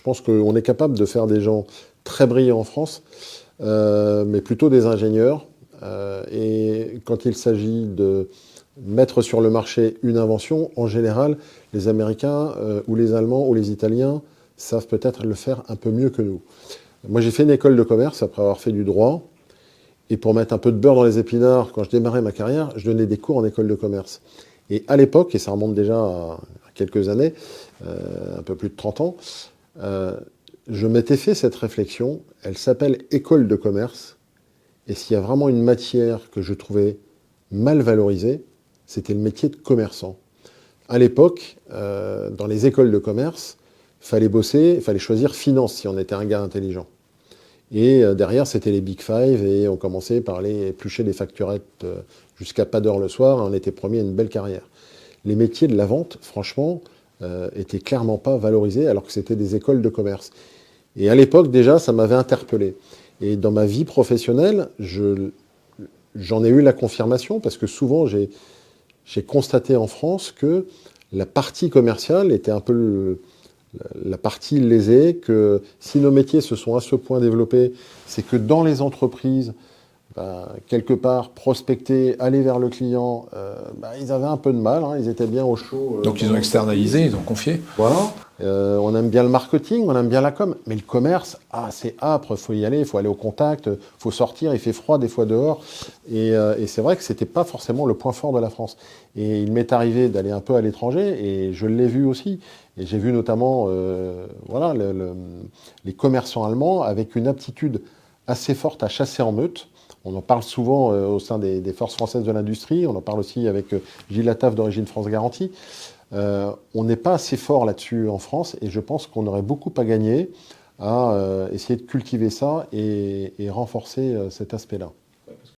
Je pense qu'on est capable de faire des gens très brillants en France, mais plutôt des ingénieurs. Et quand il s'agit de mettre sur le marché une invention, en général, les Américains ou les Allemands ou les Italiens savent peut-être le faire un peu mieux que nous. Moi, j'ai fait une école de commerce après avoir fait du droit. Et pour mettre un peu de beurre dans les épinards, quand je démarrais ma carrière, je donnais des cours en école de commerce. Et à l'époque, et ça remonte déjà à quelques années, un peu plus de 30 ans, euh, je m'étais fait cette réflexion. Elle s'appelle école de commerce. Et s'il y a vraiment une matière que je trouvais mal valorisée, c'était le métier de commerçant. À l'époque, dans les écoles de commerce, il fallait choisir finance si on était un gars intelligent. Et derrière, c'était les Big Five, et on commençait par aller éplucher des facturettes jusqu'à pas d'heure le soir, et on était promis à une belle carrière. Les métiers de la vente, franchement, étaient clairement pas valorisés, alors que c'était des écoles de commerce. Et à l'époque, déjà, ça m'avait interpellé. Et dans ma vie professionnelle, j'en ai eu la confirmation, parce que souvent, j'ai constaté en France que la partie commerciale était un peu la partie lésée, que si nos métiers se sont à ce point développés, c'est que dans les entreprises, quelque part, prospecter, aller vers le client, ils avaient un peu de mal, hein, ils étaient bien au chaud. Donc ils ont externalisé, ils ont confié. Voilà. On aime bien le marketing, on aime bien la com, mais le commerce, c'est âpre, il faut y aller, il faut aller au contact, il faut sortir, il fait froid des fois dehors. Et c'est vrai que c'était pas forcément le point fort de la France. Et il m'est arrivé d'aller un peu à l'étranger, et je l'ai vu aussi. Et j'ai vu notamment les commerçants allemands avec une aptitude assez forte à chasser en meute. On en parle souvent au sein des forces françaises de l'industrie, on en parle aussi avec Gilles Attaf d'Origine France Garantie. On n'est pas assez fort là-dessus en France, et je pense qu'on aurait beaucoup à gagner à essayer de cultiver ça et renforcer cet aspect-là.